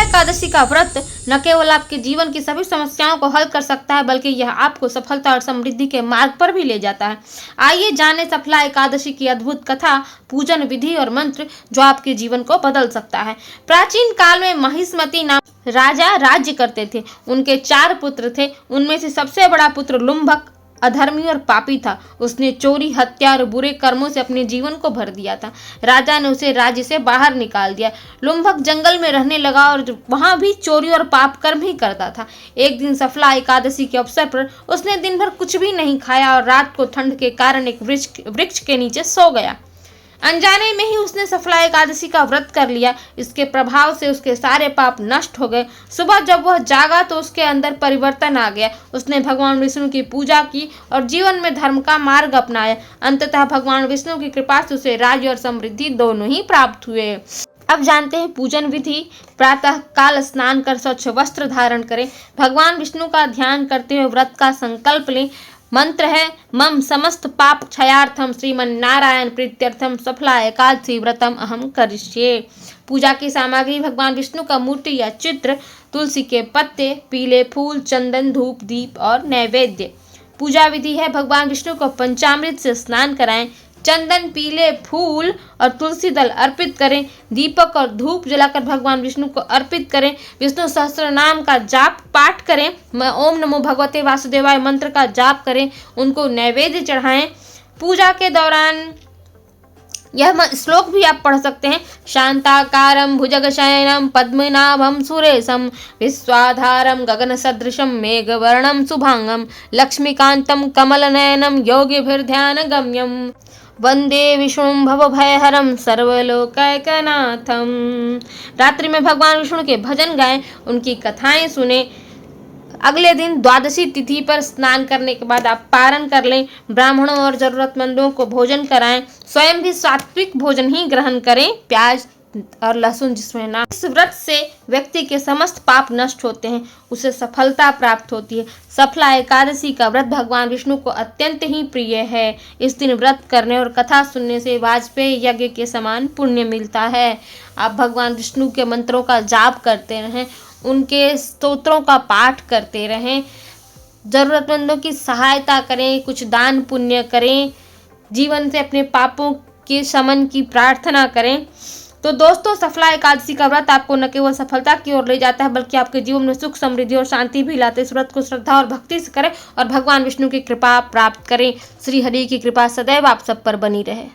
एकादशी का व्रत न केवल आपके जीवन की सभी समस्याओं को हल कर सकता है, बल्कि यह आपको सफलता और समृद्धि के मार्ग पर भी ले जाता है। आइए जाने सफला एकादशी की अद्भुत कथा, पूजन विधि और मंत्र जो आपके जीवन को बदल सकता है। प्राचीन काल में महिष्मति नाम राजा राज्य करते थे। उनके 4 पुत्र थे। उनमें से सबसे बड़ा पुत्र लुम्भक अधर्मी और पापी था। उसने चोरी, हत्या और बुरे कर्मों से अपने जीवन को भर दिया था। राजा ने उसे राज्य से बाहर निकाल दिया। लुम्भक जंगल में रहने लगा और वहां भी चोरी और पाप कर्म ही करता था। एक दिन सफला एकादशी के अवसर पर उसने दिन भर कुछ भी नहीं खाया और रात को ठंड के कारण एक वृक्ष के नीचे सो गया। अनजाने में ही उसने सफला एकादशी का व्रत कर लिया। इसके प्रभाव से उसके सारे पाप नष्ट हो गए। सुबह जब वह जागा तो उसके अंदर परिवर्तन आ गया। उसने भगवान विष्णु की पूजा की और जीवन में धर्म का मार्ग अपनाया। अंततः भगवान विष्णु की कृपा से उसे राज्य और समृद्धि दोनों ही प्राप्त हुए। अब जानते हैं पूजन विधि। प्रातः काल स्नान कर स्वच्छ वस्त्र धारण करें। भगवान विष्णु का ध्यान करते हुए व्रत का संकल्प लें। मंत्र है मम समस्त पाप क्षयार्थम श्रीमन नारायण प्रीत्यर्थम सफला एकादशी व्रतम अहम करिष्ये। पूजा की सामग्री भगवान विष्णु का मूर्ति या चित्र, तुलसी के पत्ते, पीले फूल, चंदन, धूप, दीप और नैवेद्य। पूजा विधि है भगवान विष्णु को पंचामृत से स्नान कराएं। चंदन, पीले फूल और तुलसी दल अर्पित करें। दीपक और धूप जलाकर भगवान विष्णु को अर्पित करें। विष्णु सहस्त्र नाम का जाप पाठ करें। ओम नमो भगवते वासुदेवाय मंत्र का जाप करें। उनको नैवेद्य चढ़ाएं। पूजा के दौरान यह श्लोक भी आप पढ़ सकते हैं। शांताकारं भुजगशयनं पद्मनाभं सुरेशं विश्वाधारं गगन सदृशं मेघवर्णं शुभांगं लक्ष्मीकांतं कमलनयनं योगिभिर्ध्यानगम्यं वंदे विष्णुं भवभयहरं सर्वलोकैकनाथं। रात्रि में भगवान विष्णु के भजन गाएं, उनकी कथाएं सुने। अगले दिन द्वादशी तिथि पर स्नान करने के बाद आप पारण कर लें। ब्राह्मणों और जरूरतमंदों को भोजन कराएं। स्वयं भी सात्विक भोजन ही ग्रहण करें, प्याज और लहसुन जिसमें ना। इस व्रत से व्यक्ति के समस्त पाप नष्ट होते हैं, उसे सफलता प्राप्त होती है। सफला एकादशी का व्रत भगवान विष्णु को अत्यंत ही प्रिय है। इस दिन व्रत करने और कथा सुनने से वाजपेयी यज्ञ के समान पुण्य मिलता है। आप भगवान विष्णु के मंत्रों का जाप करते रहें, उनके स्तोत्रों का पाठ करते रहें, जरूरतमंदों की सहायता करें, कुछ दान पुण्य करें, जीवन से अपने पापों के शमन की प्रार्थना करें। तो दोस्तों, सफला एकादशी का व्रत आपको न केवल सफलता की ओर ले जाता है, बल्कि आपके जीवन में सुख, समृद्धि और शांति भी लाते हैं। इस व्रत को श्रद्धा और भक्ति से करें और भगवान विष्णु की कृपा प्राप्त करें। श्री हरि की कृपा सदैव आप सब पर बनी रहे।